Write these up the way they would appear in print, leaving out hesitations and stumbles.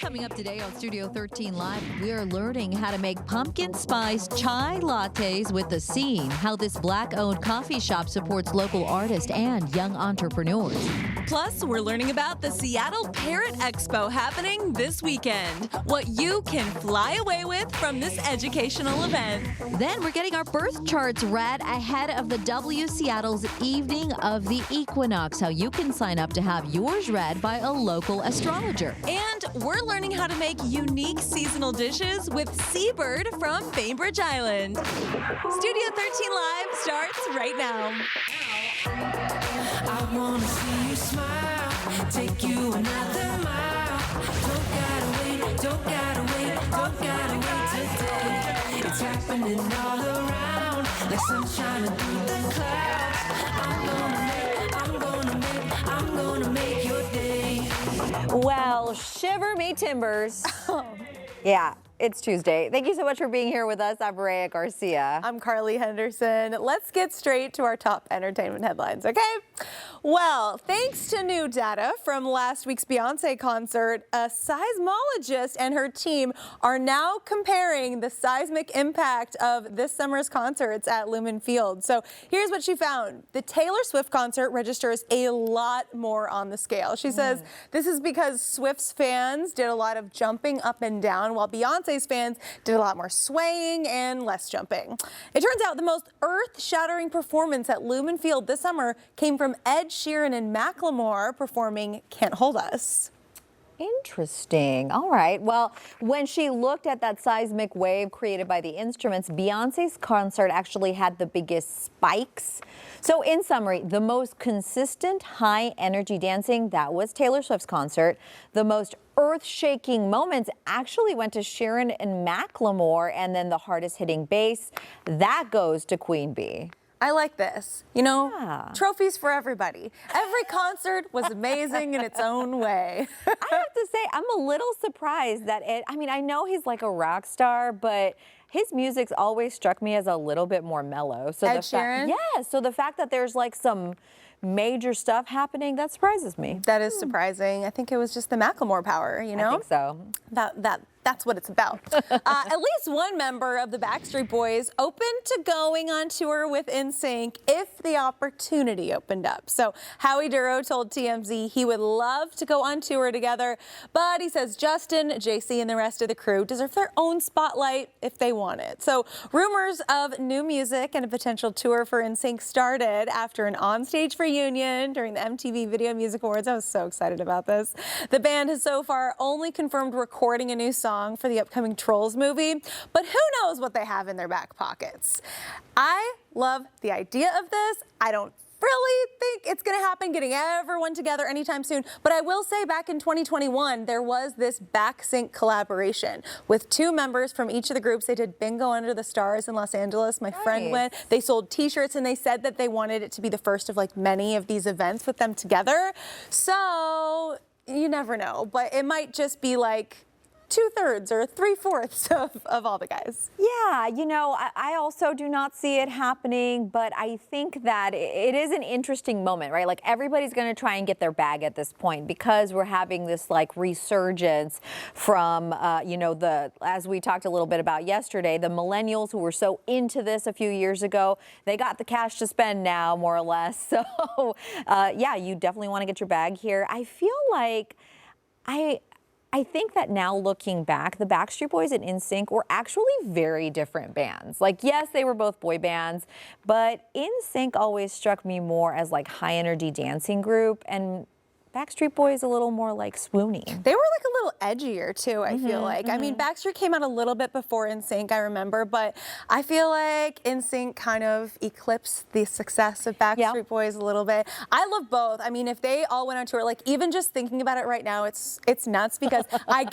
Coming up today on Studio 13 Live, we are learning how to make pumpkin spice chai lattes with The Scene, how this Black-owned coffee shop supports local artists and young entrepreneurs. Plus, we're learning about the Seattle Parrot Expo happening this weekend, what you can fly away with from this educational event. Then we're getting our birth charts read ahead of the W Seattle's Evening of the Equinox, how you can sign up to have yours read by a local astrologer. And we're learning how to make unique seasonal dishes with Seabird from Bainbridge Island. Studio 13 Live starts right now. I wanna see you smile, take you another mile. Don't gotta wait, don't gotta wait, don't gotta wait today. It's happening all around, like sunshine through the clouds. I'm gonna make your day. Well, shiver me timbers. Yeah, it's Tuesday. Thank you so much for being here with us. I'm Mireya Garcia. I'm Carly Henderson. Let's get straight to our top entertainment headlines, okay? Well, thanks to new data from last week's Beyonce concert, a seismologist and her team are now comparing the seismic impact of this summer's concerts at Lumen Field. So here's what she found. The Taylor Swift concert registers a lot more on the scale. She says this is because Swift's fans did a lot of jumping up and down, while Beyonce's fans did a lot more swaying and less jumping. It turns out the most earth-shattering performance at Lumen Field this summer came from Ed Sheeran and Macklemore performing Can't Hold Us. Interesting. All right. Well, when she looked at that seismic wave created by the instruments, Beyonce's concert actually had the biggest spikes. So in summary, the most consistent high energy dancing, that was Taylor Swift's concert. The most earth-shaking moments actually went to Sheeran and Macklemore, and then the hardest hitting bass, that goes to Queen Bee. I like this. You know, trophies for everybody. Every concert was amazing in its own way. I have to say, I'm a little surprised that I know he's like a rock star, but his music's always struck me as a little bit more mellow. So Ed Sheeran? So the fact that there's like some major stuff happening, that surprises me. That is surprising. I think it was just the Macklemore power, you know? I think so. That's what it's about. At least one member of the Backstreet Boys open to going on tour with NSYNC if the opportunity opened up. So Howie Duro told TMZ he would love to go on tour together, but he says Justin, JC, and the rest of the crew deserve their own spotlight if they want it. So rumors of new music and a potential tour for NSYNC started after an onstage reunion during the MTV Video Music Awards. I was so excited about this. The band has so far only confirmed recording a new song for the upcoming Trolls movie, but who knows what they have in their back pockets. I love the idea of this. I don't really think it's going to happen, getting everyone together anytime soon. But I will say back in 2021, there was this back-sync collaboration with two members from each of the groups. They did Bingo Under the Stars in Los Angeles. My friend went. They sold t-shirts and they said that they wanted it to be the first of like many of these events with them together. So you never know, but it might just be like 2/3 or 3/4 of all the guys. Yeah, you know, I also do not see it happening, but I think that it is an interesting moment, right? Like everybody's going to try and get their bag at this point because we're having this like resurgence from, as we talked a little bit about yesterday, the millennials who were so into this a few years ago, they got the cash to spend now, more or less. So, yeah, you definitely want to get your bag here. I feel like I think that now looking back, the Backstreet Boys and NSYNC were actually very different bands. Like, yes, they were both boy bands, but NSYNC always struck me more as like high energy dancing group, and Backstreet Boys a little more like swoony. They were like a little edgier too, I feel like. I mean, Backstreet came out a little bit before NSYNC, I remember, but I feel like NSYNC kind of eclipsed the success of Backstreet Boys a little bit. I love both. I mean, if they all went on tour, like even just thinking about it right now, it's nuts because I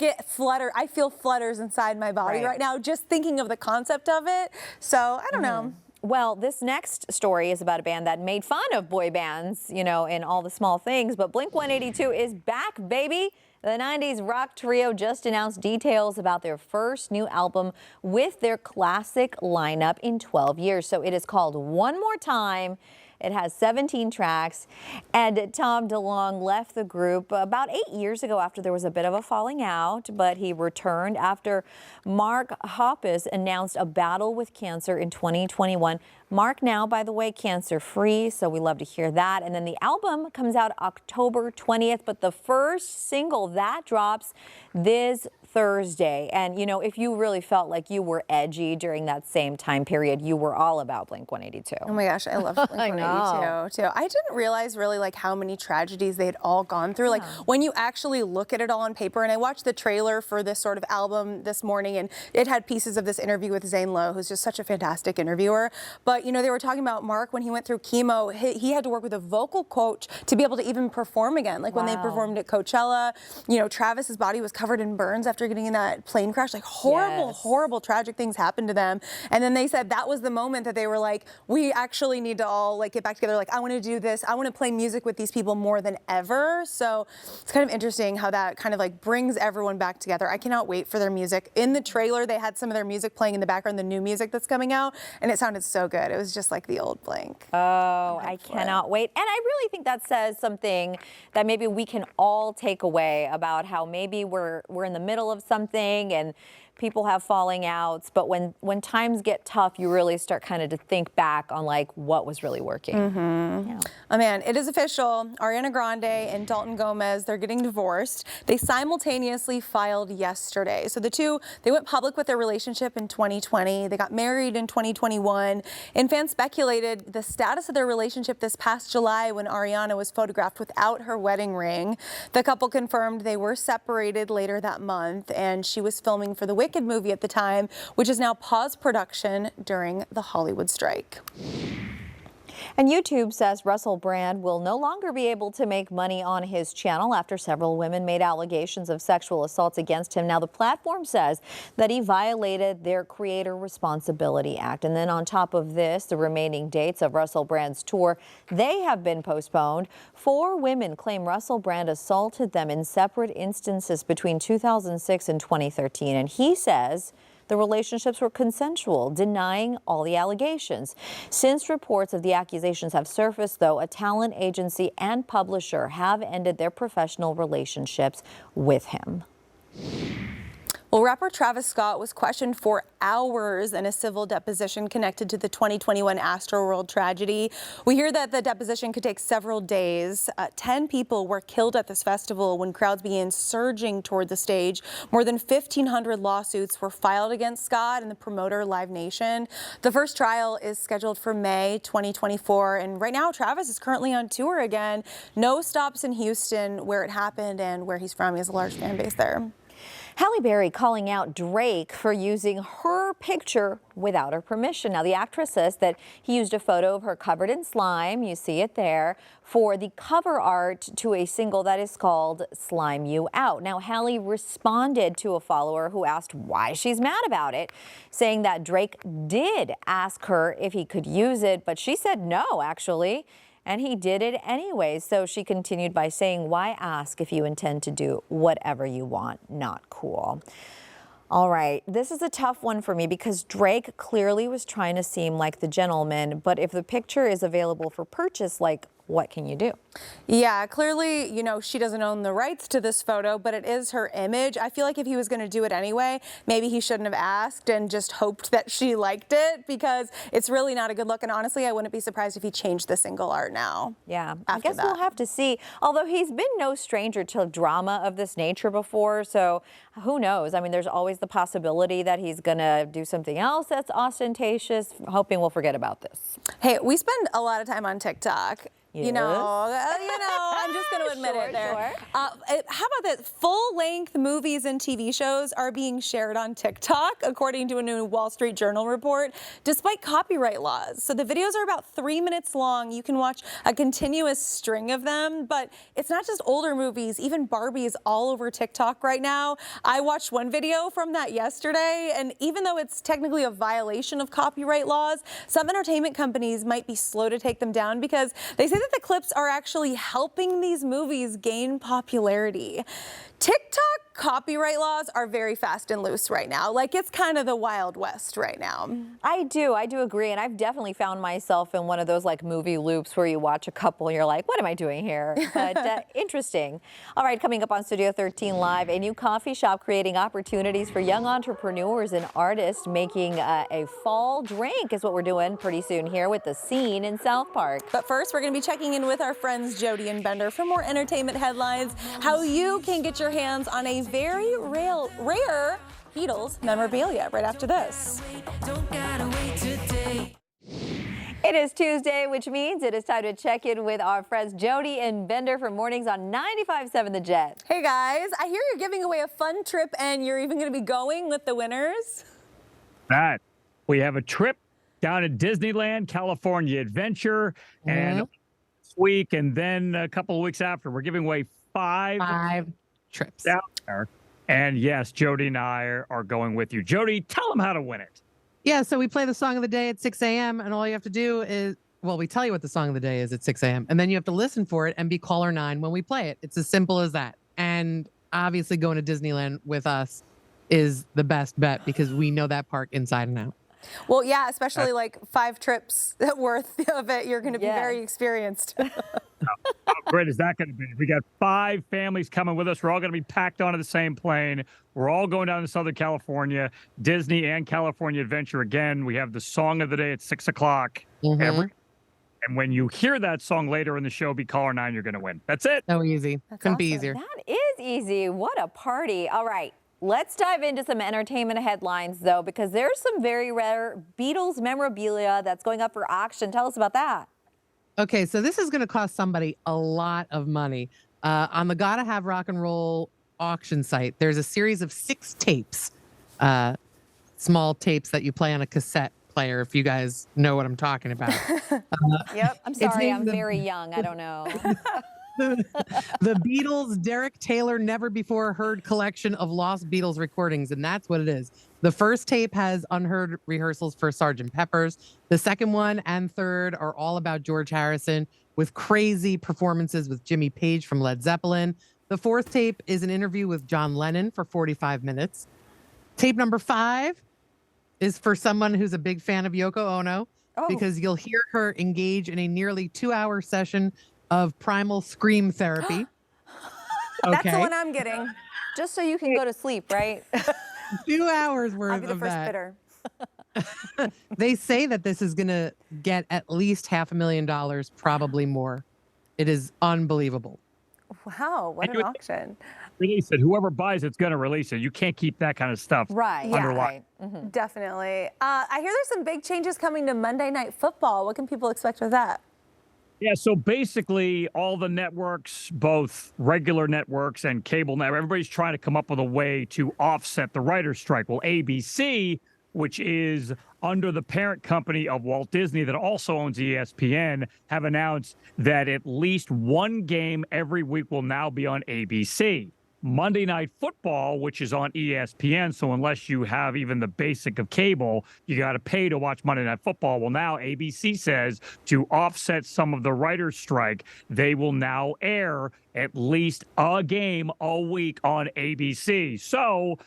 feel flutters inside my body right now just thinking of the concept of it. So I don't know. Well, this next story is about a band that made fun of boy bands, you know, in all the small things, but Blink-182 is back, baby. The 90s rock trio just announced details about their first new album with their classic lineup in 12 years. So it is called One More Time, It has 17 tracks, and Tom DeLonge left the group about 8 years ago after there was a bit of a falling out, but he returned after Mark Hoppus announced a battle with cancer in 2021. Mark now, by the way, cancer-free, so we love to hear that. And then the album comes out October 20th, but the first single that drops this Thursday. And, you know, if you really felt like you were edgy during that same time period, you were all about Blink-182. Oh my gosh, I love Blink-182 too. I didn't realize really like how many tragedies they'd all gone through. Like when you actually look at it all on paper, and I watched the trailer for this sort of album this morning, and it had pieces of this interview with Zane Lowe, who's just such a fantastic interviewer. But, you know, they were talking about Mark when he went through chemo, he had to work with a vocal coach to be able to even perform again. Like when they performed at Coachella, you know, Travis's body was covered in burns after getting in that plane crash. Like horrible, tragic things happened to them. And then they said that was the moment that they were like, we actually need to all like get back together. Like, I want to do this. I want to play music with these people more than ever. So it's kind of interesting how that kind of like brings everyone back together. I cannot wait for their music. In the trailer, they had some of their music playing in the background, the new music that's coming out, and it sounded so good. It was just like the old Blink. Oh, I cannot wait. And I really think that says something that maybe we can all take away about how maybe we're in the middle of something and people have falling outs, but when times get tough, you really start kind of to think back on like what was really working. Yeah. Oh man, it is official. Ariana Grande and Dalton Gomez, they're getting divorced. They simultaneously filed yesterday. So the two, they went public with their relationship in 2020. They got married in 2021, and fans speculated the status of their relationship this past July when Ariana was photographed without her wedding ring. The couple confirmed they were separated later that month, and she was filming for the Wicked movie at the time, which is now paused production during the Hollywood strike. And YouTube says Russell Brand will no longer be able to make money on his channel after several women made allegations of sexual assaults against him. Now, the platform says that he violated their Creator Responsibility Act. And then on top of this, the remaining dates of Russell Brand's tour, they have been postponed. 4 women claim Russell Brand assaulted them in separate instances between 2006 and 2013. And he says the relationships were consensual, denying all the allegations. Since reports of the accusations have surfaced, though, a talent agency and publisher have ended their professional relationships with him. Well, rapper Travis Scott was questioned for hours in a civil deposition connected to the 2021 Astroworld tragedy. We hear that the deposition could take several days. 10 people were killed at this festival when crowds began surging toward the stage. More than 1,500 lawsuits were filed against Scott and the promoter Live Nation. The first trial is scheduled for May 2024, and right now Travis is currently on tour again. No stops in Houston, where it happened and where he's from. He has a large fan base there. Halle Berry calling out Drake for using her picture without her permission. Now, the actress says that he used a photo of her covered in slime, you see it there, for the cover art to a single that is called Slime You Out. Now, Halle responded to a follower who asked why she's mad about it, saying that Drake did ask her if he could use it, but she said no, actually. And he did it anyway. So she continued by saying, why ask if you intend to do whatever you want? Not cool. All right, this is a tough one for me because Drake clearly was trying to seem like the gentleman, but if the picture is available for purchase, like, what can you do? Yeah, clearly, you know, she doesn't own the rights to this photo, but it is her image. I feel like if he was going to do it anyway, maybe he shouldn't have asked and just hoped that she liked it, because it's really not a good look. And honestly, I wouldn't be surprised if he changed the single art now. Yeah, I guess we'll have to see. Although he's been no stranger to drama of this nature before, so who knows? I mean, there's always the possibility that he's going to do something else that's ostentatious, hoping we'll forget about this. Hey, we spend a lot of time on TikTok. Yes. You know, I'm just going to admit it there. Sure. How about that? Full-length movies and TV shows are being shared on TikTok, according to a new Wall Street Journal report, despite copyright laws. So the videos are about 3 minutes long. You can watch a continuous string of them, but it's not just older movies. Even Barbie is all over TikTok right now. I watched one video from that yesterday, and even though it's technically a violation of copyright laws, some entertainment companies might be slow to take them down because they say that the clips are actually helping these movies gain popularity. TikTok copyright laws are very fast and loose right now. Like, it's kind of the Wild West right now. I do agree, and I've definitely found myself in one of those like movie loops where you watch a couple and you're like, what am I doing here? But interesting. All right, coming up on Studio 13 Live, a new coffee shop creating opportunities for young entrepreneurs and artists making a fall drink is what we're doing pretty soon here with The Scene in South Park. But first, we're going to be checking in with our friends Jody and Bender for more entertainment headlines, how you can get your hands on a very rare Beatles memorabilia right after this. Don't gotta wait today. It is Tuesday, which means it is time to check in with our friends Jody and Bender for mornings on 95.7 The Jet. Hey guys, I hear you're giving away a fun trip and you're even going to be going with the winners. That we have a trip down to Disneyland, California Adventure, and this week, and then a couple of weeks after, we're giving away five trips down there. And yes, Jody and I are going with you. Jody, tell them how to win it. Yeah, so we play the song of the day at 6 a.m. and all you have to do is, well, we tell you what the song of the day is at 6 a.m. and then you have to listen for it and be caller 9 when we play it. It's as simple as that. And obviously going to Disneyland with us is the best bet because we know that park inside and out. Well, yeah, especially like 5 trips worth of it. You're going to be very experienced. How great is that going to be? We got 5 families coming with us. We're all going to be packed onto the same plane. We're all going down to Southern California, Disney and California Adventure again. We have the song of the day at 6 o'clock. And when you hear that song later in the show, be caller 9, you're going to win. That's it. So easy. Couldn't be easier. That is easy. What a party. All right. Let's dive into some entertainment headlines, though, because there's some very rare Beatles memorabilia that's going up for auction. Tell us about that. Okay, so this is going to cost somebody a lot of money. On the Gotta Have Rock and Roll auction site, there's a series of 6 tapes, small tapes that you play on a cassette player, if you guys know what I'm talking about. Yep. I'm sorry, I'm very young. I don't know. The Beatles' Derek Taylor Never Before Heard collection of lost Beatles recordings, and that's what it is. The first tape has unheard rehearsals for Sgt. Pepper's. The second one and third are all about George Harrison with crazy performances with Jimmy Page from Led Zeppelin. The fourth tape is an interview with John Lennon for 45 minutes. Tape number 5 is for someone who's a big fan of Yoko Ono because you'll hear her engage in a nearly 2-hour session of primal scream therapy. That's the one I'm getting. Just so you can go to sleep, right? 2 hours worth I'll be the of first that. bidder. They say that this is going to get at least $500,000, probably more. It is unbelievable. Wow, what an auction. Release it. Whoever buys it's going to release it. You can't keep that kind of stuff under lock. Right. Definitely. I hear there's some big changes coming to Monday Night Football. What can people expect with that? Yeah, so basically all the networks, both regular networks and cable networks, everybody's trying to come up with a way to offset the writer's strike. Well, ABC, which is under the parent company of Walt Disney that also owns ESPN, have announced that at least one game every week will now be on ABC. Monday Night Football, which is on ESPN, so unless you have even the basic of cable, you got to pay to watch Monday Night Football. Well, now ABC says to offset some of the writer's strike, they will now air at least a game a week on ABC. So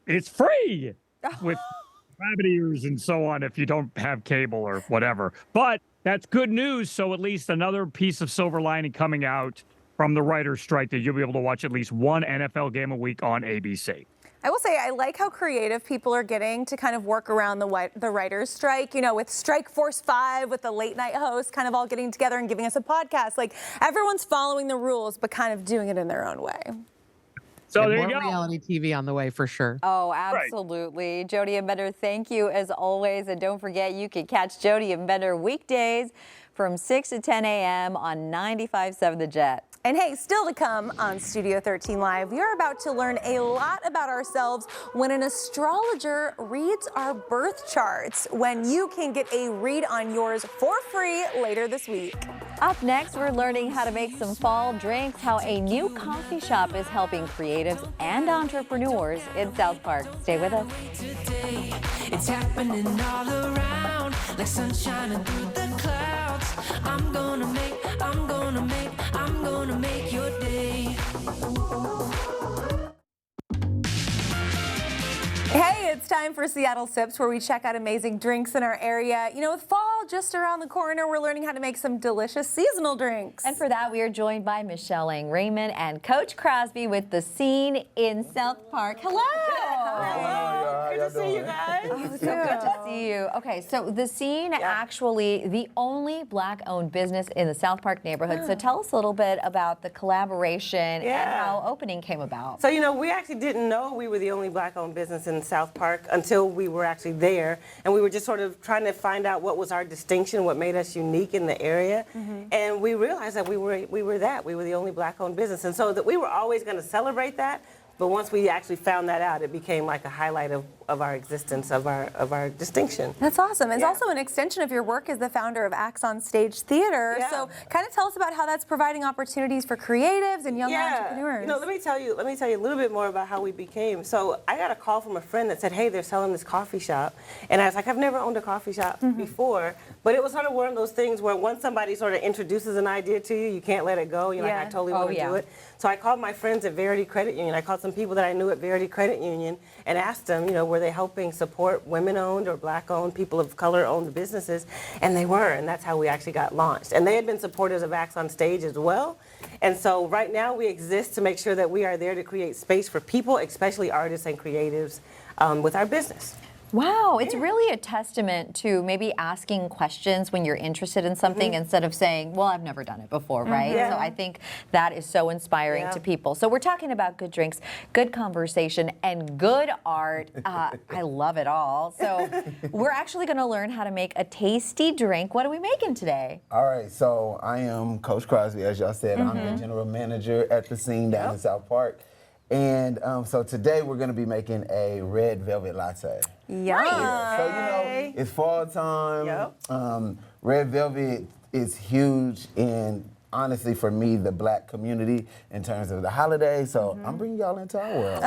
it's free with rabbit ears and so on if you don't have cable or whatever. But that's good news. So at least another piece of silver lining coming out from the writer's strike that you'll be able to watch at least one NFL game a week on ABC. I will say I like how creative people are getting to kind of work around the writer's strike, you know, with Strike Force 5, with the late night hosts kind of all getting together and giving us a podcast. Like, everyone's following the rules, but kind of doing it in their own way. So And there you more go. reality TV on the way for sure. Oh, absolutely. Jody and Bender, thank you as always. And don't forget, you can catch Jody and Bender weekdays from 6 to 10 a.m. on 95.7 The Jet. And hey, still to come on Studio 13 Live, we are about to learn a lot about ourselves when an astrologer reads our birth charts, when you can get a read on yours for free later this week. Up next, we're learning how to make some fall drinks, how a new coffee shop is helping creatives and entrepreneurs in South Park. Stay with us. Today, it's happening all around, like sunshine through the clouds. I'm gonna make your day. It's time for Seattle Sips, where we check out amazing drinks in our area. You know, with fall just around the corner, we're learning how to make some delicious seasonal drinks. And for that, we are joined by Michelle Lang Raymond and Coach Crosby with The Scene in South Park. Hello. Hello. Good to see you guys. Oh, so good to see you. Okay, so The Scene, actually the only Black-owned business in the South Park neighborhood. So tell us a little bit about the collaboration and how opening came about. So, you know, we actually didn't know we were the only Black-owned business in South Park until we were actually there. And we were just sort of trying to find out what was our distinction, what made us unique in the area. And we realized that we were the only Black-owned business. And so that we were always going to celebrate that. But once we actually found that out, it became like a highlight of our existence, of our distinction. That's awesome. It's also an extension of your work as the founder of Acts on Stage Theater. So kind of tell us about how that's providing opportunities for creatives and young entrepreneurs. You know, let me tell you a little bit more about how we became. So I got a call from a friend that said, hey, they're selling this coffee shop. And I was like, I've never owned a coffee shop before. But it was sort of one of those things where once somebody sort of introduces an idea to you, you can't let it go. You're like, I totally want to do it. So I called my friends at Verity Credit Union. I called some people that I knew at Verity Credit Union and asked them, you know, were they helping support women-owned or Black-owned, people of color-owned businesses? And they were, and that's how we actually got launched. And they had been supporters of Acts on Stage as well. And so right now we exist to make sure that we are there to create space for people, especially artists and creatives, with our business. Wow, it's really a testament to maybe asking questions when you're interested in something instead of saying, well, I've never done it before, right? So I think that is so inspiring to people. So we're talking about good drinks, good conversation, and good art. I love it all. So we're actually going to learn how to make a tasty drink. What are we making today? All right, so I am Coach Crosby, as y'all said. I'm the general manager at The Scene down in South Park. And so today we're going to be making a red velvet latte. Yum. So, you know, it's fall time. Red velvet is huge in, honestly, for me, the Black community in terms of the holidays. So I'm bringing y'all into our world.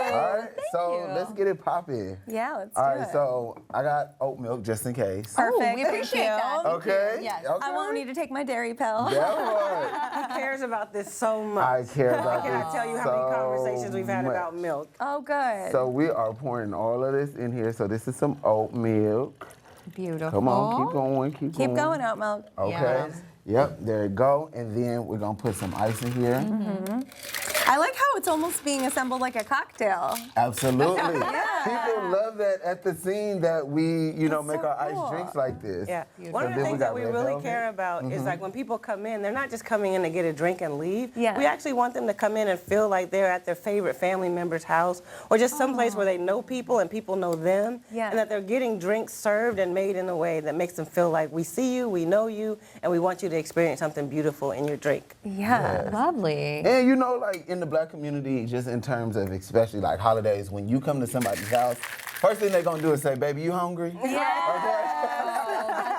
All right, so let's get it popping. Yeah, let's do it. All right, so I got oat milk just in case. Perfect. We appreciate that. Okay. Yes. Okay. I won't need to take my dairy pill. That one. He cares about this so much. I care about I cannot tell you how many conversations we've had about milk. Oh, good. So we are pouring all of this in here. So this is some oat milk. Beautiful. Come on, keep going, Keep going, oat milk. Okay. Yep, there you go. And then we're gonna put some ice in here. I like how it's almost being assembled like a cocktail. Absolutely. People love that at The Scene that we, you know, make our cool. ice drinks like this. Yeah. One So of the then things that we red really velvet. care about is like when people come in, they're not just coming in to get a drink and leave. Yeah. We actually want them to come in and feel like they're at their favorite family member's house or just someplace where they know people and people know them. Yeah. And that they're getting drinks served and made in a way that makes them feel like we see you, we know you, and we want you to experience something beautiful in your drink. Yeah. Lovely. And you know, like in the Black community, just in terms of especially like holidays, when you come to somebody's house, first thing they're gonna do is say, baby, you hungry? Oh,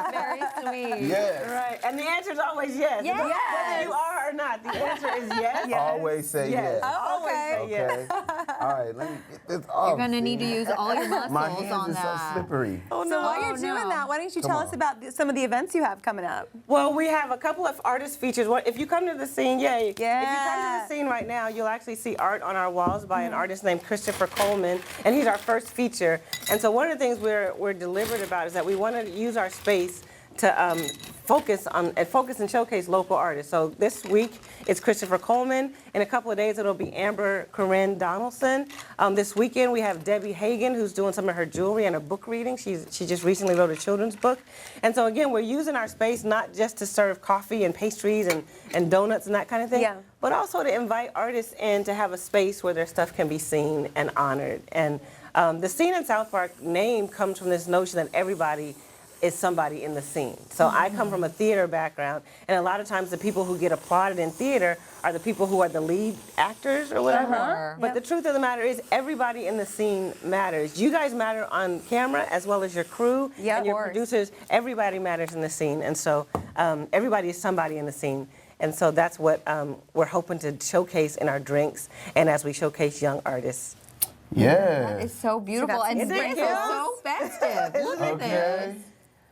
that's very sweet. Yes. Right. And the answer is always yes. Yes. Whether you are or not, the answer is yes. Always say yes. Always say yes. Okay. All right, let me get this off. You're going to need to use all your muscles My hands on are that. so slippery. Oh, So no. while you're doing that, why don't you tell us about some of the events you have coming up? Well, we have a couple of artist features. If you come to The Scene, If you come to The Scene right now, you'll actually see art on our walls by an artist named Christopher Coleman, and he's our first feature. And so one of the things we're deliberate about is that we want to use our space to focus and showcase local artists. So this week it's Christopher Coleman. In a couple of days it'll be Amber Corinne Donaldson. This weekend we have Debbie Hagan, who's doing some of her jewelry and a book reading. She just recently wrote a children's book. And so again, we're using our space not just to serve coffee and pastries and donuts and that kind of thing, but also to invite artists in to have a space where their stuff can be seen and honored. And the Scene in South Park name comes from this notion that everybody is somebody in the scene. So I come from a theater background, and a lot of times the people who get applauded in theater are the people who are the lead actors or whatever. But the truth of the matter is everybody in the scene matters. You guys matter on camera as well as your crew and your producers. Everybody matters in the scene, and so everybody is somebody in the scene. And so that's what we're hoping to showcase in our drinks and as we showcase young artists. Yeah. That is so beautiful. And spring is so festive. Look at this.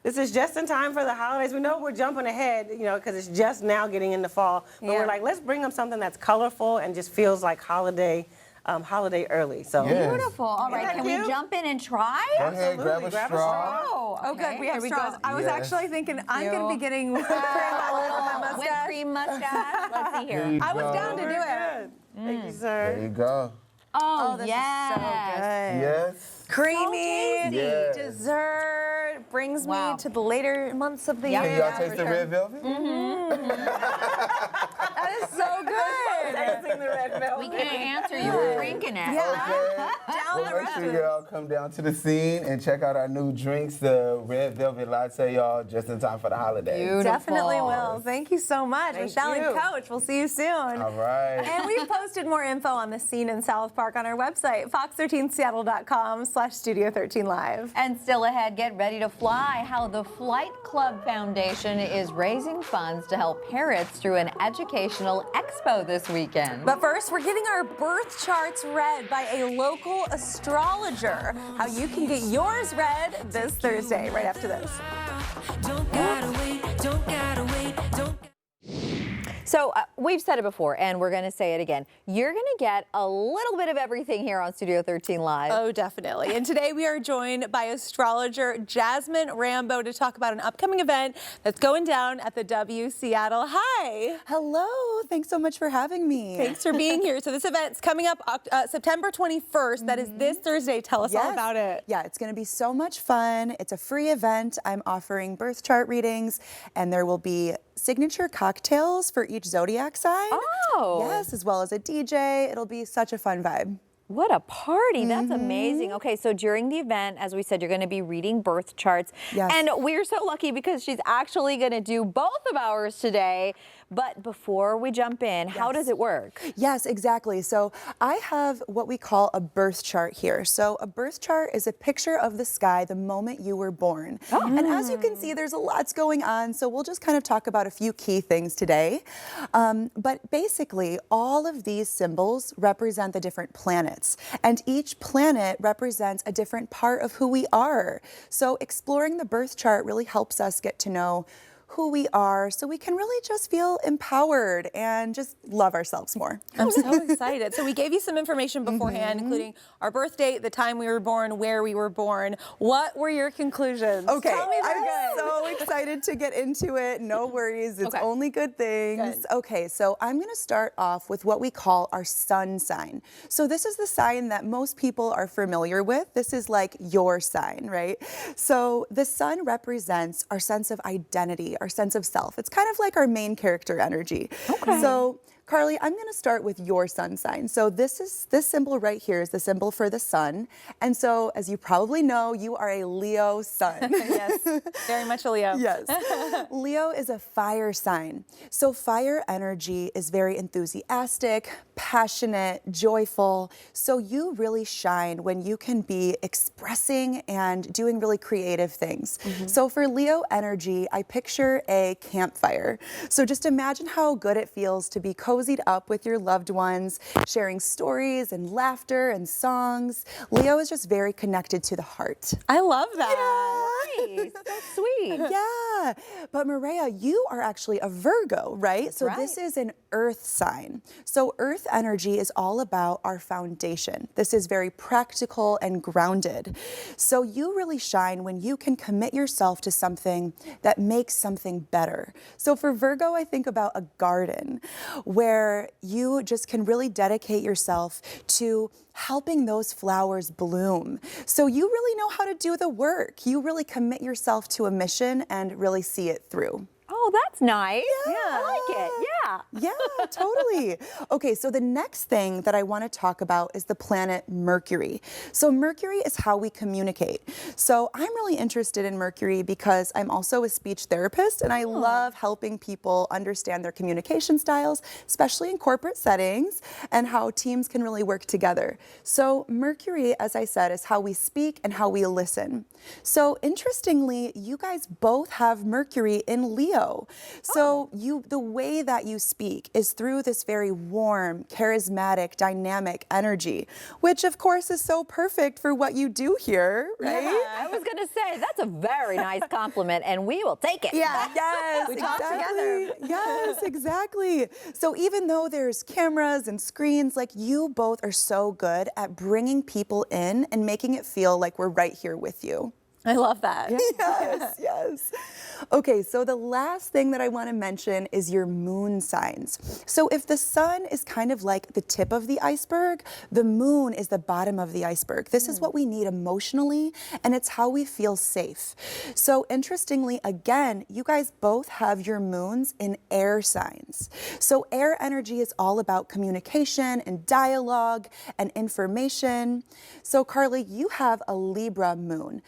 This is just in time for the holidays. We know we're jumping ahead, you know, because it's just now getting into fall. But we're like, let's bring them something that's colorful and just feels like holiday holiday early. So Yes. Beautiful. All right, that can cute? we jump in and try? Go ahead, grab a Grab a straw. Oh, Oh, good. We have straws. I was Yes. actually thinking I'm going to be getting whipped cream all over my Whipped mustache. cream mustache. Let's see Here here. you I was go. down to do it. Good. Thank you, There sir. you go. Oh, This yes. is so good. Yes. Creamy Yes. dessert brings Wow. me to the later months of the Yeah. year. Can y'all for taste the sure. red velvet? That is so good. Tasting the red velvet. We can't answer. You were drinking it. Okay. Well, make sure y'all come down to the scene and check out our new drinks, the red velvet latte, y'all, just in time for the holidays. Beautiful. Definitely will. Thank you so much. Thank Michelle and you. Coach, we'll see you soon. All right. And we've posted more info on the scene in South Park on our website, fox13seattle.com/studio13live. And still ahead, get ready to fly. How the Flight Club Foundation is raising funds to help parents through an educational expo this weekend. But first, we're getting our birth charts read by a local astrologer. How you can get yours read this Thursday, right after this. Don't gotta wait, don't gotta wait, don't. So we've said it before, and we're going to say it again. You're going to get a little bit of everything here on Studio 13 Live. Oh, definitely. And today we are joined by astrologer Jasmine Rambo to talk about an upcoming event that's going down at the W Seattle. Hi. Hello, thanks so much for having me. Thanks for being here. So this event's coming up September 21st. That is this Thursday. Tell us all Yes. about it. Yeah, it's going to be so much fun. It's a free event. I'm offering birth chart readings, and there will be signature cocktails for each zodiac sign. Oh. Yes, as well as a DJ. It'll be such a fun vibe. What a party. That's amazing. Okay, so during the event, as we said, you're going to be reading birth charts. Yes. And we're so lucky because she's actually going to do both of ours today. But before we jump in, how does it work? Yes, exactly. So I have what we call a birth chart here. So a birth chart is a picture of the sky the moment you were born. And as you can see, there's a lot going on. So we'll just kind of talk about a few key things today. But basically, all of these symbols represent the different planets. And each planet represents a different part of who we are. So exploring the birth chart really helps us get to know who we are, so we can really just feel empowered and just love ourselves more. I'm so excited. So we gave you some information beforehand, including our birth date, the time we were born, where we were born. What were your conclusions? Okay, Tell me they're I'm good. so excited to get into it. No worries, it's only good things. Good. Okay, so I'm gonna start off with what we call our sun sign. So this is the sign that most people are familiar with. This is like your sign, right? So the sun represents our sense of identity, our sense of self. It's kind of like our main character energy. Okay. So Carly, I'm going to start with your sun sign. So this symbol right here is the symbol for the sun. And so as you probably know, you are a Leo sun. Yes, very much a Leo. Yes. Leo is a fire sign. So fire energy is very enthusiastic, passionate, joyful. So you really shine when you can be expressing and doing really creative things. So for Leo energy, I picture a campfire. So just imagine how good it feels to be cozied up with your loved ones, sharing stories and laughter and songs. Leo is just very connected to the heart. I love that. Nice. That's sweet. Yeah, but Mireya, you are actually a Virgo, right? So right. this is an earth sign. So earth energy is all about our foundation. This is very practical and grounded. So you really shine when you can commit yourself to something that makes something better. So for Virgo, I think about a garden where you just can really dedicate yourself to helping those flowers bloom. So you really know how to do the work. You really commit yourself to a mission and really see it through. Oh, that's nice. Yeah. I like it. Yeah. Yeah, totally. Okay, so the next thing that I want to talk about is the planet Mercury. So Mercury is how we communicate. So I'm really interested in Mercury because I'm also a speech therapist and I love helping people understand their communication styles, especially in corporate settings, and how teams can really work together. So Mercury, as I said, is how we speak and how we listen. So interestingly, you guys both have Mercury in Leo. So the way that you you speak is through this very warm, charismatic, dynamic energy, which of course is so perfect for what you do here, right? I was going to say, that's a very nice compliment, and we will take it. Yeah, yes, We talk exactly. together. Yes, exactly. So even though there's cameras and screens, like you both are so good at bringing people in and making it feel like we're right here with you. I love that. Yes, yes. Okay, so the last thing that I want to mention is your moon signs. So if the sun is kind of like the tip of the iceberg, the moon is the bottom of the iceberg. This is what we need emotionally, and it's how we feel safe. So interestingly, again, you guys both have your moons in air signs. So air energy is all about communication and dialogue and information. So Carly, you have a Libra moon.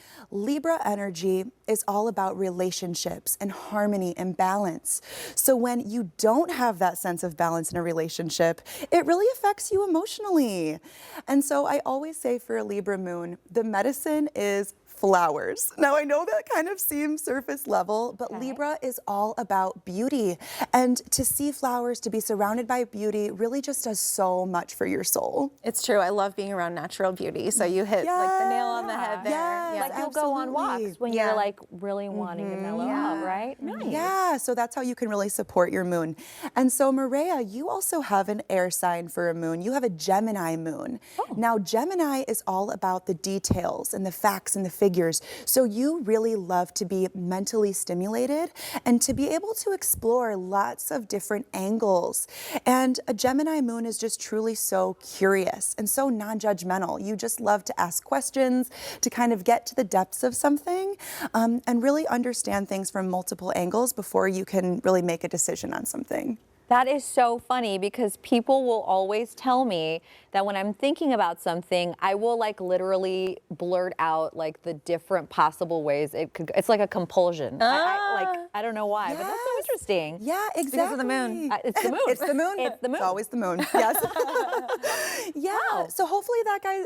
Libra energy is all about relationships and harmony and balance. So when you don't have that sense of balance in a relationship, it really affects you emotionally. And so I always say for a Libra moon, the medicine is flowers. Now I know that kind of seems surface level, but Libra is all about beauty. And to see flowers, to be surrounded by beauty really just does so much for your soul. It's true. I love being around natural beauty. So you hit like the nail on the head there. Yes, Like you'll go on walks when you're like really wanting to mellow out, right? Nice. Yeah, so that's how you can really support your moon. And so Mireya, you also have an air sign for a moon. You have a Gemini moon. Now Gemini is all about the details and the facts and the figures. So you really love to be mentally stimulated and to be able to explore lots of different angles. And a Gemini moon is just truly so curious and so non-judgmental. You just love to ask questions, to kind of get to the depths of something, and really understand things from multiple angles before you can really make a decision on something. That is so funny because people will always tell me that when I'm thinking about something, I will like literally blurt out like the different possible ways it could. It's like a compulsion. I don't know why, but that's so interesting. Yeah, exactly. Because of the moon. It's the moon. It's the moon. It's the moon. It's always the moon. Yes. Yeah. Wow. So hopefully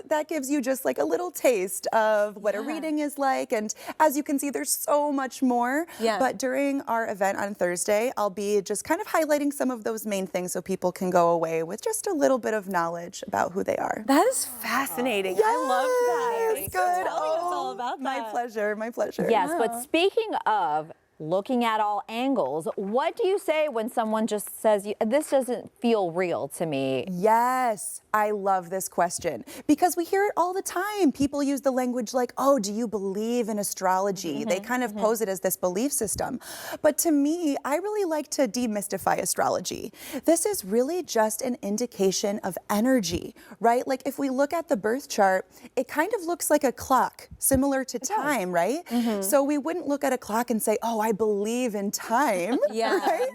that gives you just like a little taste of what a reading is like. And as you can see, there's so much more. Yeah. But during our event on Thursday, I'll be just kind of highlighting some of those main things so people can go away with just a little bit of knowledge about who they are. That is fascinating. I love that. Yes, Thanks for good. telling us all about My that. pleasure. My pleasure. Yes, but speaking of looking at all angles, what do you say when someone just says, this doesn't feel real to me? Yes, I love this question because we hear it all the time. People use the language like, oh, do you believe in astrology? They kind of pose it as this belief system. But to me, I really like to demystify astrology. This is really just an indication of energy, right? Like if we look at the birth chart, it kind of looks like a clock, similar to time, right? So we wouldn't look at a clock and say, oh, I believe in time, right?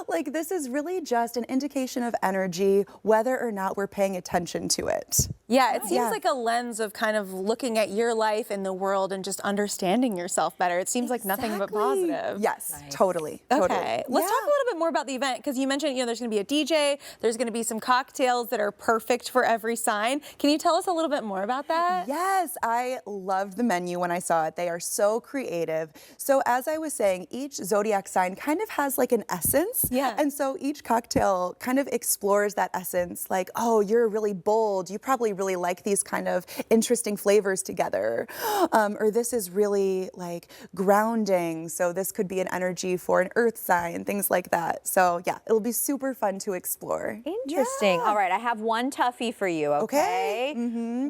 Like this is really just an indication of energy, whether or not we're paying attention to it. Yeah, it seems like a lens of kind of looking at your life and the world and just understanding yourself better. It seems like nothing but positive. Yes, totally. Okay, Totally. let's talk a little bit more about the event because you mentioned, there's going to be a DJ, there's going to be some cocktails that are perfect for every sign. Can you tell us a little bit more about that? Yes, I loved the menu when I saw it. They are so creative. So as I was saying, each zodiac sign kind of has like an essence. Yeah. And so each cocktail kind of explores that essence, like, oh, you're really bold. You probably really like these kind of interesting flavors together. Or this is really like grounding. So this could be an energy for an earth sign, things like that. So yeah, it'll be super fun to explore. Interesting. All right, I have one toughie for you, okay?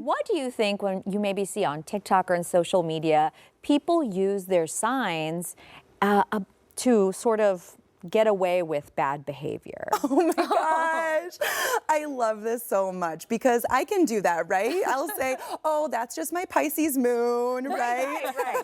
What do you think when you maybe see on TikTok or in social media, people use their signs to sort of get away with bad behavior? Oh my gosh. I love this so much because I can do that, right? I'll say, oh, that's just my Pisces moon, right? Right.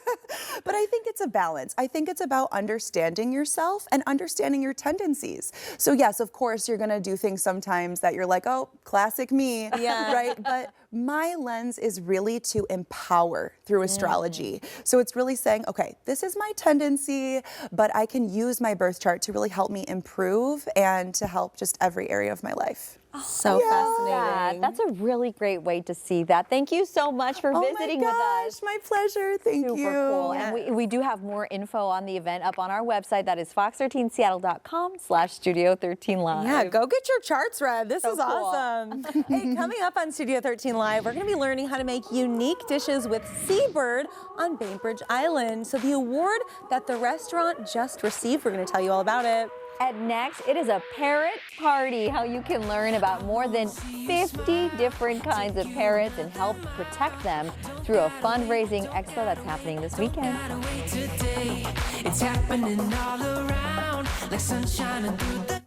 But I think it's a balance. I think it's about understanding yourself and understanding your tendencies. So yes, of course, you're gonna do things sometimes that you're like, oh, classic me, right? But my lens is really to empower through astrology. So it's really saying, okay, this is my tendency, but I can use my birth chart to really help me improve and to help just every area of my life. So fascinating. That's a really great way to see that. Thank you so much for visiting with us. My pleasure. Thank you. Super cool. And we do have more info on the event up on our website. That is fox13seattle.com/Studio13Live. Yeah, go get your charts read. This is cool. awesome. Hey, coming up on Studio 13 Live, we're going to be learning how to make unique dishes with Seabird on Bainbridge Island. So the award that the restaurant just received, we're going to tell you all about it. And next, it is a parrot party, how you can learn about more than 50 different kinds of parrots and help protect them through a fundraising expo that's happening this weekend. It's happening all around like sunshine through the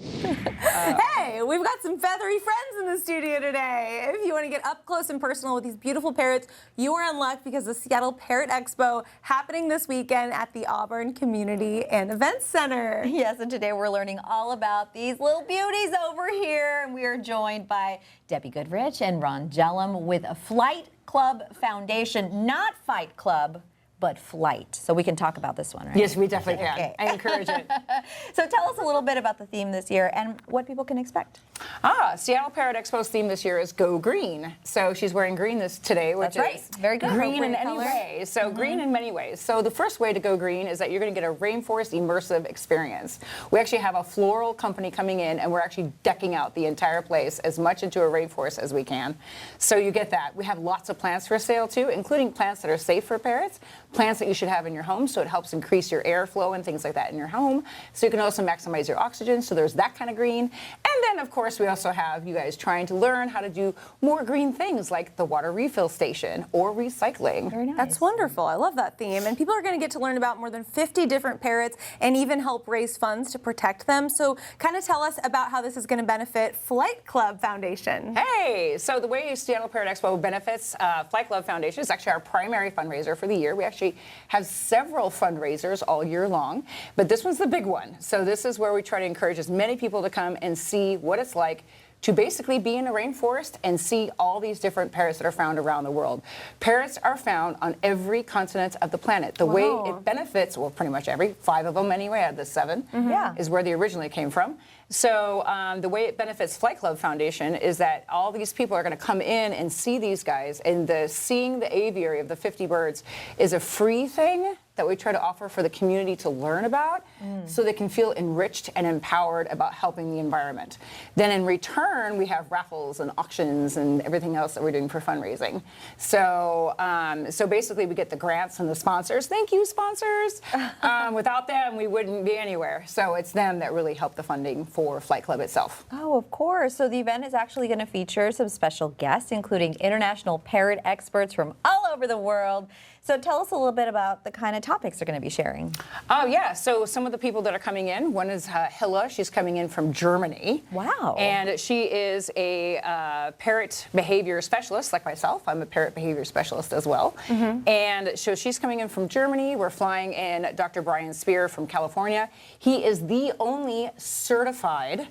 Hey, we've got some feathery friends in the studio today. If you want to get up close and personal with these beautiful parrots, you are in luck because the Seattle Parrot Expo happening this weekend at the Auburn Community and Events Center. Yes, and today we're learning all about these little beauties over here. And we are joined by Debbie Goodrich and Ron Jellum with a Flight Club Foundation, not Fight Club, but Flight. So we can talk about this one, right? Yes, we definitely can. Okay. I encourage it. So tell us a little bit about the theme this year and what people can expect. Seattle Parrot Expo's theme this year is Go Green. So she's wearing green today, which That's is very good. green in any Color. way. So green in many ways. So the first way to go green is that you're going to get a rainforest immersive experience. We actually have a floral company coming in, and we're actually decking out the entire place as much into a rainforest as we can. So you get that. We have lots of plants for sale too, including plants that are safe for parrots, plants that you should have in your home, so it helps increase your airflow and things like that in your home. So you can also maximize your oxygen, so there's that kind of green. And then, of course, we also have you guys trying to learn how to do more green things like the water refill station or recycling. Very nice. That's wonderful. I love that theme. And people are going to get to learn about more than 50 different parrots and even help raise funds to protect them. So kind of tell us about how this is going to benefit Flight Club Foundation. Hey, so the way Seattle Parrot Expo benefits Flight Club Foundation is actually our primary fundraiser for the year. We actually have several fundraisers all year long, but this one's the big one. So this is where we try to encourage as many people to come and see what it's like to basically be in a rainforest and see all these different parrots that are found around the world. Parrots are found on every continent of the planet. The way it benefits, well, pretty much every, 5 of them anyway, out of the 7, is where they originally came from. So the way it benefits Flight Club Foundation is that all these people are going to come in and see these guys, and seeing the aviary of the 50 birds is a free thing that we try to offer for the community to learn about so they can feel enriched and empowered about helping the environment. Then in return, we have raffles and auctions and everything else that we're doing for fundraising. So so basically we get the grants and the sponsors. Thank you, sponsors. Without them, we wouldn't be anywhere. So it's them that really help the funding for Flight Club itself. Oh, of course. So the event is actually going to feature some special guests, including international parrot experts from all over the world. So tell us a little bit about the kind of topics they're going to be sharing. Oh, yeah. So some of the people that are coming in, one is Hilla. She's coming in from Germany. Wow. And she is a parrot behavior specialist, like myself. I'm a parrot behavior specialist as well. And so she's coming in from Germany. We're flying in Dr. Brian Spear from California. He is the only certified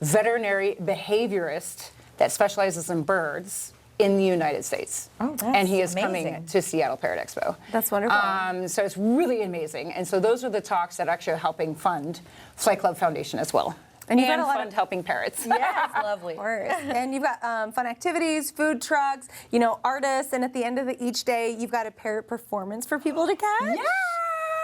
veterinary behaviorist that specializes in birds in the United States. Oh, that's and he is amazing. coming to Seattle Parrot Expo. That's wonderful. So it's really amazing. And so those are the talks that actually are helping fund Flight Club Foundation as well. And you've got a lot fund helping parrots. Yeah, that's lovely. Of course. And you've got fun activities, food trucks, artists, and at the end of each day, you've got a parrot performance for people to catch. Yeah!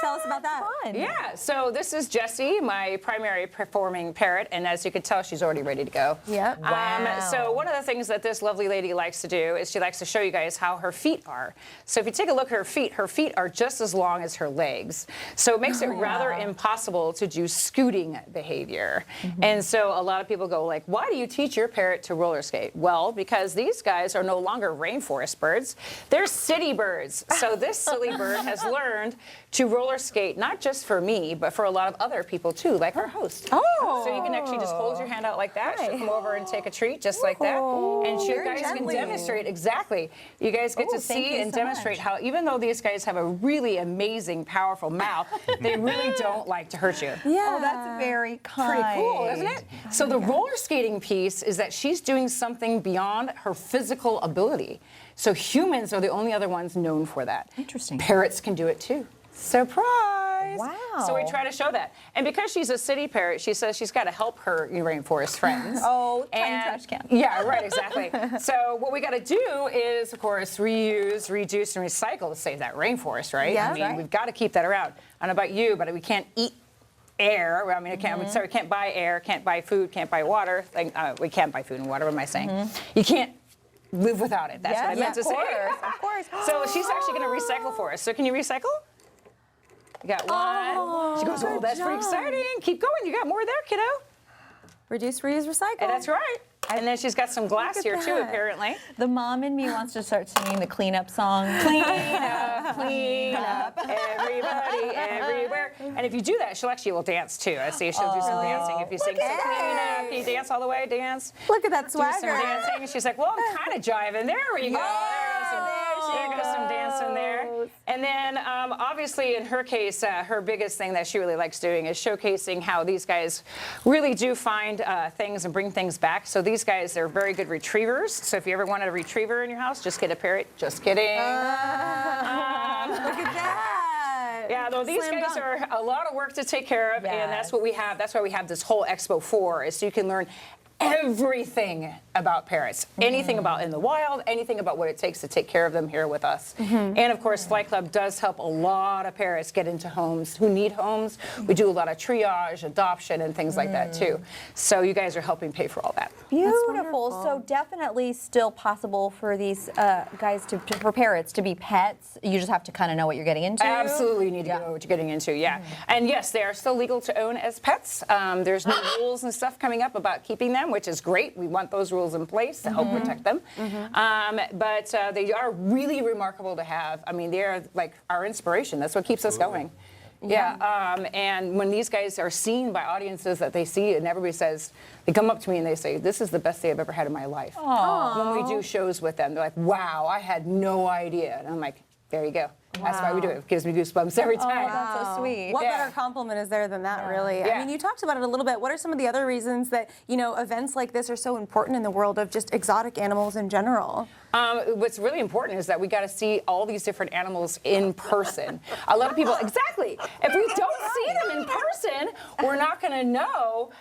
Tell us about that. Fun. Yeah, so this is Jessie, my primary performing parrot, and as you can tell, she's already ready to go. Yep. Wow. So one of the things that this lovely lady likes to do is she likes to show you guys how her feet are. So if you take a look at her feet are just as long as her legs. So it makes it rather impossible to do scooting behavior. And so a lot of people go like, why do you teach your parrot to roller skate? Well, because these guys are no longer rainforest birds, they're city birds. So this silly bird has learned to roller skate, not just for me, but for a lot of other people too, like our host. Oh. So you can actually just hold your hand out like that. She'll come over and take a treat just like that. And you guys can demonstrate, exactly. You guys get to see and demonstrate how, even though these guys have a really amazing, powerful mouth, they really don't like to hurt you. Yeah. Oh, that's very kind. Pretty cool, isn't it? So the roller skating piece is that she's doing something beyond her physical ability. So humans are the only other ones known for that. Interesting. Parrots can do it too. Surprise! nice. Wow. So we try to show that. And because she's a city parrot, she says she's got to help her rainforest friends. Oh, tiny trash can. Yeah, right, exactly. So what we got to do is, of course, reuse, reduce, and recycle to save that rainforest, right? Yeah, I mean, we've got to keep that around. I don't know about you, but we can't eat air. I mean, sorry, we can't buy air, can't buy food, can't buy water. We can't buy food and water, what am I saying? You can't live without it. That's what I meant to say. Of course. So she's actually going to recycle for us. So can you recycle? You got one. She goes, oh, that's pretty exciting. Keep going. You got more there, kiddo. Reduce, reuse, recycle. And that's right. And then she's got some glass here, too, apparently. The mom in me wants to start singing the cleanup song. Clean up, everybody, everywhere. And if you do that, she will dance, too. I see she'll do some dancing. If you sing some clean up, can you dance all the way? Dance. Look at that Do some swagger. dancing. She's like, well, I'm kind of jiving. There we go. There goes some dancing there. And then, obviously, in her case, her biggest thing that she really likes doing is showcasing how these guys really do find things and bring things back. So these guys, they're very good retrievers. So if you ever wanted a retriever in your house, just get a parrot. Just kidding. Look at that. Yeah, though these guys are a lot of work to take care of, and that's what we have. That's why we have this whole expo for, is so you can learn everything about parrots, anything about in the wild, anything about what it takes to take care of them here with us. And of course, Flight Club does help a lot of parrots get into homes who need homes. We do a lot of triage, adoption, and things like that too. So you guys are helping pay for all that. Beautiful. So definitely still possible for these guys for parrots to be pets. You just have to kind of know what you're getting into. Absolutely, you need to know what you're getting into, And yes, they are still legal to own as pets. There's new rules and stuff coming up about keeping them, which is great. We want those rules in place to help protect them. But they are really remarkable to have. I mean, they're like our inspiration. That's what keeps us going. And when these guys are seen by audiences that they see, and everybody says, they come up to me and they say, this is the best day I've ever had in my life. When we do shows with them, they're like, wow, I had no idea. And I'm like, there you go. That's why we do it. It gives me goosebumps every time. That's so sweet. What better compliment is there than that, really? I mean, you talked about it a little bit. What are some of the other reasons that, events like this are so important in the world of just exotic animals in general? What's really important is that we got to see all these different animals in person. A lot of people, exactly. If we don't see them in person, we're not going to know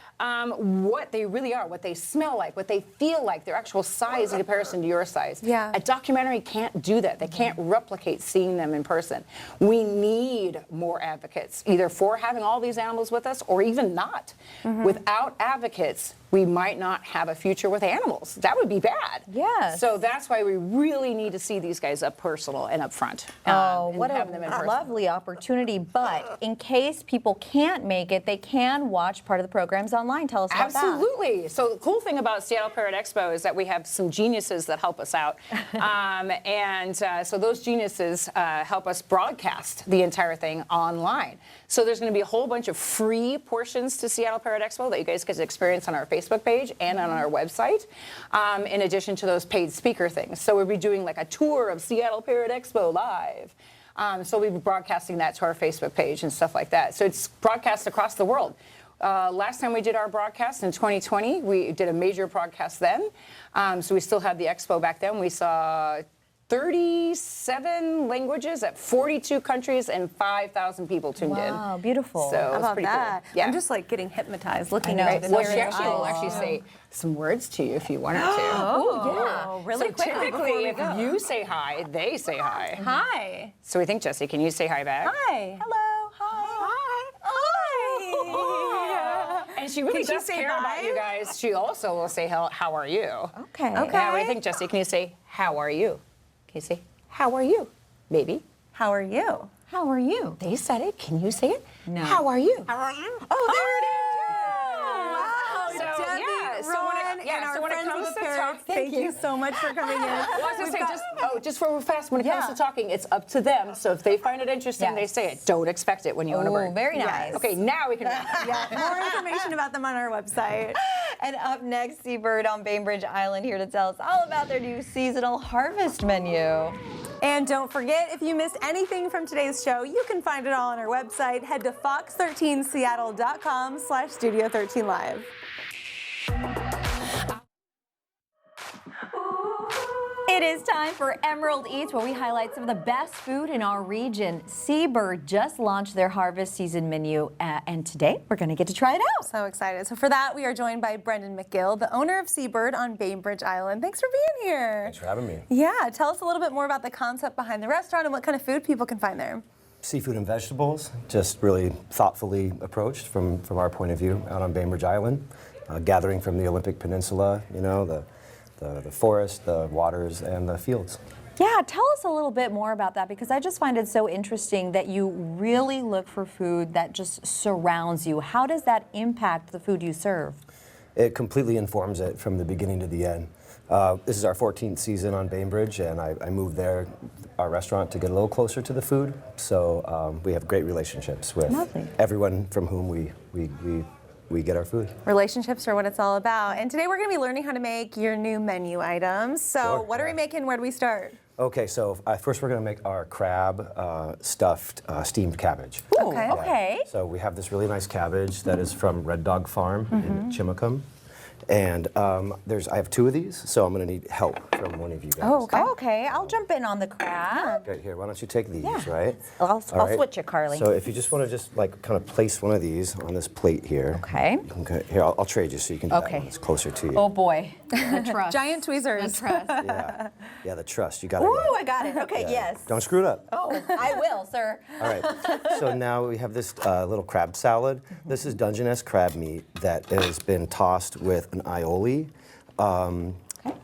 what they really are, what they smell like, what they feel like, their actual size in comparison to your size. Yeah. A documentary can't do that. They can't replicate seeing them in person. We need more advocates, either for having all these animals with us or even not. Without advocates, we might not have a future with animals. That would be bad. Yes. So that's why we really need to see these guys up personal and up front. What having them in a person. lovely opportunity. But in case people can't make it, they can watch part of the programs online. Tell us about that. Absolutely. So the cool thing about Seattle Parrot Expo is that we have some geniuses that help us out. So those geniuses help us broadcast the entire thing online. So there's going to be a whole bunch of free portions to Seattle Parrot Expo that you guys get to experience on our Facebook page and on our website, in addition to those paid speaker things. So we'll be doing like a tour of Seattle Parrot Expo live. So we'll be broadcasting that to our Facebook page and stuff like that. So it's broadcast across the world. Last time we did our broadcast in 2020, we did a major broadcast then. So we still had the expo back then. We saw 37 languages at 42 countries and 5,000 people tuned in. Wow, beautiful. So How about pretty that? Cool. Yeah. I'm just like getting hypnized looking I know. at it. Well, she actually will actually say some words to you if you want her to. Oh, really So quickly before typically, we if go. you say hi, they say hi. Hi. So we think, Jesse, can you say hi back? Hi. Hello. Hi. And she really Can she does say care bye? about you guys. She also will say, how are you? Okay. Yeah, what do you think, Jesse? Can you say, how are you? Can you say, how are you, baby? How are you? How are you? They said it. Can you say it? No. How are you? How are you? Oh, there it is. So, Debbie, yeah, so Ron, when it, yeah, and our so when it friends comes with the to parrots, talk, thank you so much for coming in. Well, I was going to say, just for fast, when it comes to talking, it's up to them. So if they find it interesting, they say it. Don't expect it when you own a bird. Very nice. Okay, now we can. More information about them on our website. And up next, Seabird on Bainbridge Island here to tell us all about their new seasonal harvest menu. And don't forget, if you missed anything from today's show, you can find it all on our website. Head to fox13seattle.com/Studio13Live. It It is time for Emerald Eats, where we highlight some of the best food in our region. Seabird just launched their harvest season menu, and today we're going to get to try it out. So excited. So for that, we are joined by Brendan McGill, the owner of Seabird on Bainbridge Island. Thanks for being here. Thanks for having me. Yeah, tell us a little bit more about the concept behind the restaurant and what kind of food people can find there. Seafood and vegetables, just really thoughtfully approached from our point of view out on Bainbridge Island, gathering from the Olympic Peninsula, you know, the forest, the waters, and the fields. Yeah, tell us a little bit more about that, because I just find it so interesting that you really look for food that just surrounds you. How does that impact the food you serve? It completely informs it from the beginning to the end. This is our 14th season on Bainbridge, and I moved there, our restaurant, to get a little closer to the food. So we have great relationships with everyone from whom we get our food. Relationships are what it's all about. And today we're going to be learning how to make your new menu items. So what are we making? Where do we start? Okay, so first we're going to make our crab stuffed steamed cabbage. Ooh, okay. So we have this really nice cabbage that is from Red Dog Farm in Chimacum. And I have 2 of these, so I'm going to need help from one of you guys. Oh, okay. I'll jump in on the crab. Right here, why don't you take these, right? I'll right. switch it, Carly. So if you just want to just like kind of place one of these on this plate here. Okay. Here, I'll trade you so you can do that one. It's closer to you. Oh boy, the trust. Giant tweezers. The trust. Yeah, the trust. You got it. Ooh, I got it. Okay, yes. Don't screw it up. Oh, I will, sir. All right. So now we have this little crab salad. This is Dungeness crab meat that has been tossed with an aioli.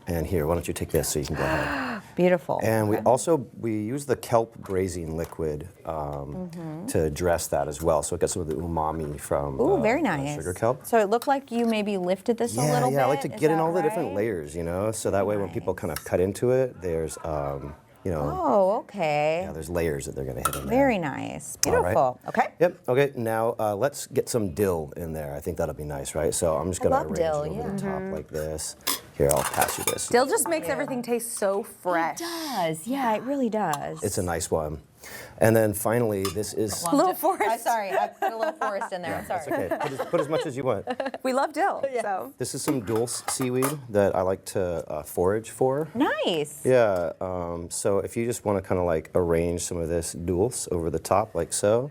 And here, why don't you take this so you can go ahead. Beautiful. And we use the kelp braising liquid to dress that as well, so it gets some of the umami from very nice. sugar kelp. So it looked like you maybe lifted this a little bit. Yeah, I like to Is get in that all the right? different layers, you know, so that way when people kind of cut into it, there's, you know. Oh, okay. Yeah, there's layers that they're going to hit in there. Very nice. All right. Beautiful. Okay. Yep. Okay. Now let's get some dill in there. I think that'll be nice, right? So I'm just going to arrange dill, it over the top like this. Here, I'll pass you this. Dill just makes everything taste so fresh. It does. Yeah, it really does. It's a nice one. And then finally, this is A little forest. I'm sorry, I put a little forest in there. I'm sorry. That's okay. Put as much as you want. We love dill. So This is some dulse seaweed that I like to forage for. Nice. Yeah. So if you just want to kind of like arrange some of this dulse over the top, like so,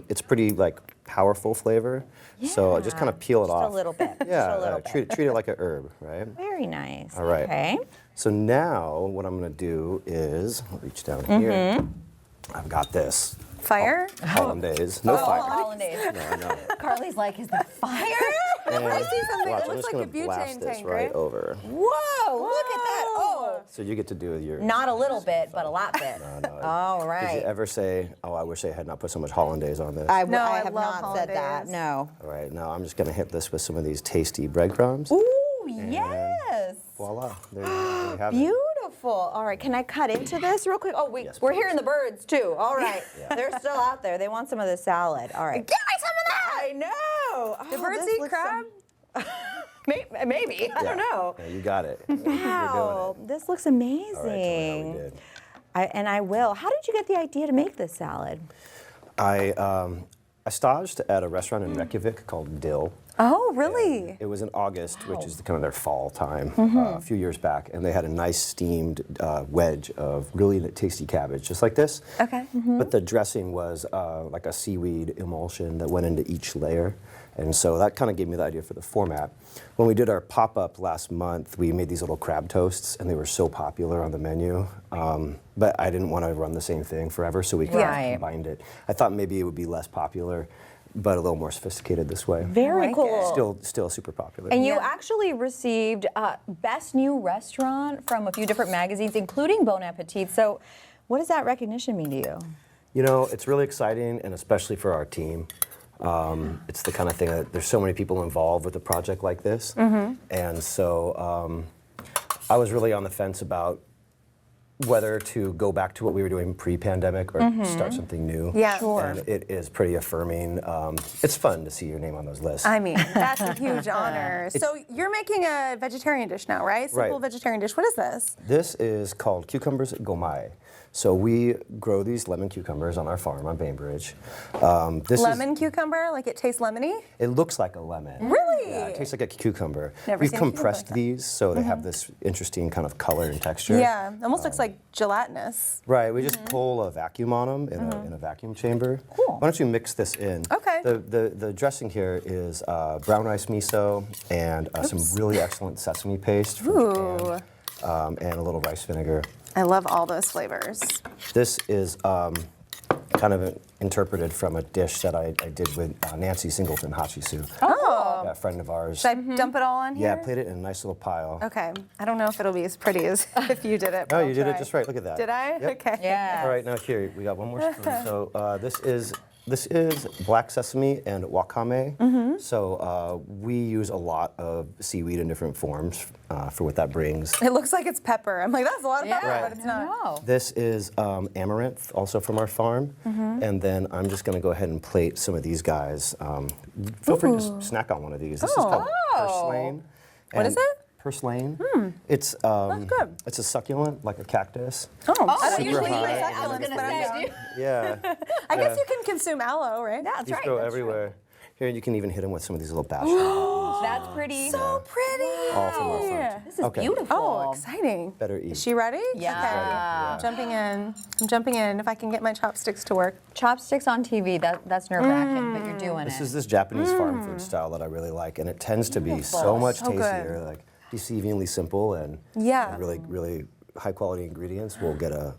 it's pretty like powerful flavor. Yeah. So just kind of peel it off. Just a little bit. Yeah. Just a little bit. Treat it like a herb, right? Very nice. All right. Okay. So now what I'm going to do is I'll reach down here. I've got this. fire. Hollandaise. No fire. Hollandaise. No. Carly's like, is there fire? I see something Watch, that I'm looks just like a gonna blast butane this tank, right right? over. Whoa, look at that. Oh. So you get to do your. Not a little bit, but a lot bit. No. All Did you right. ever say, "Oh, I wish I had not put so much hollandaise on this"? I I have love not said that. hollandaise. No. All right, now I'm just gonna hit this with some of these tasty breadcrumbs. Ooh, yes. Voila, there you have it. Beautiful. All right, can I cut into this real quick? Oh, Yes, we're please. hearing the birds too. All right, they're still out there. They want some of the salad. All right. Give me some of that. I know. The Oh, birds this eat looks crab? Maybe. I don't know. Yeah, you got it. Wow, this looks amazing. All right, tell me how we did. I will. How did you get the idea to make this salad? I staged at a restaurant in Reykjavik called Dill. Oh, really? It was in August, which is kind of their fall time, a few years back, and they had a nice steamed wedge of really tasty cabbage, just like this. Okay. But the dressing was like a seaweed emulsion that went into each layer, and so that kind of gave me the idea for the format. When we did our pop-up last month, we made these little crab toasts, and they were so popular on the menu. But I didn't want to run the same thing forever, so we kind of combined it. I thought maybe it would be less popular, but a little more sophisticated this way. Very cool. Still super popular. And you actually received Best New Restaurant from a few different magazines, including Bon Appetit. So what does that recognition mean to you? You know, it's really exciting, and especially for our team. It's the kind of thing that there's so many people involved with a project like this. And so I was really on the fence about whether to go back to what we were doing pre-pandemic or start something new. Yeah. Sure. And it is pretty affirming. It's fun to see your name on those lists. I mean, that's a huge honor. So you're making a vegetarian dish now, right? Simple Right. vegetarian dish. What is this? This is called cucumbers gomai. So we grow these lemon cucumbers on our farm on Bainbridge. Lemon cucumber, like it tastes lemony? It looks like a lemon. Really? Yeah, it tastes like a cucumber. Never We've seen a cucumber compressed like that. these so they have this interesting kind of color and texture. Yeah, almost looks like gelatinous. Right, we just pull a vacuum on them in a vacuum chamber. Cool. Why don't you mix this in? Okay. The dressing here is brown rice miso and some really excellent sesame paste from Japan, and a little rice vinegar. I love all those flavors. This is kind of interpreted from a dish that I did with Nancy Singleton Hachisu, a friend of ours. Should I dump it all on here? Yeah, plate it in a nice little pile. Okay. I don't know if it'll be as pretty as if you did it. Oh, you did it just right. Look at that. Did I? Yep. Okay. Yeah. All right, now here we got one more spoon. So this is black sesame and wakame. So we use a lot of seaweed in different forms for what that brings. It looks like it's pepper. I'm like, that's a lot of pepper, Right. but it's not. This is amaranth, also from our farm. And then I'm just gonna go ahead and plate some of these guys. Feel free to snack on one of these. This is called purslane. What is it? Purslane. It's good. it's a succulent, like a cactus. I don't Super usually high. eat succulents, but I'm down. Yeah. I guess you can consume aloe, right? That's These right. go that's everywhere. Here, you can even hit them with some of these little bash. That's pretty. So pretty. All from our farm. This is Okay. beautiful. Oh, exciting. Better eat. Is she ready? Yeah. Okay. I'm jumping in. I'm jumping in. If I can get my chopsticks to work. Chopsticks on TV, that's nerve-wracking, but you're doing This it. is this Japanese farm food style that I really like, and it tends to be so much So good. tastier, like deceivingly simple, and Yeah. really, really high quality ingredients will get a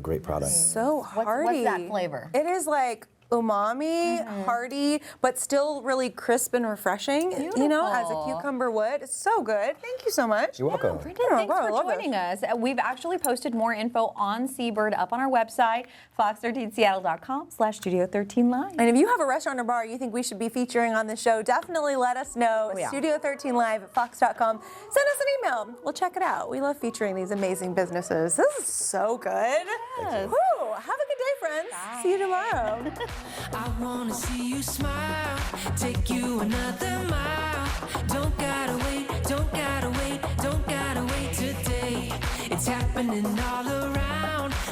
great product. So hearty. what's that flavor? It is like umami, hearty, but still really crisp and refreshing. You know, as a cucumber would. It's so good. Thank you so much. You're welcome. Brendan, Oh, thanks God, I for love this. joining us. We've actually posted more info on Seabird up on our website, fox13seattle.com/Studio13Live. And if you have a restaurant or bar you think we should be featuring on the show, definitely let us know. yeah. Studio 13 Live at fox.com. Send us an email. We'll check it out. We love featuring these amazing businesses. This is so good. Yes. Woo. Have a good day, friends. See you tomorrow. I wanna see you smile, take you another mile. Don't gotta wait, don't gotta wait, don't gotta wait today. It's happening all around.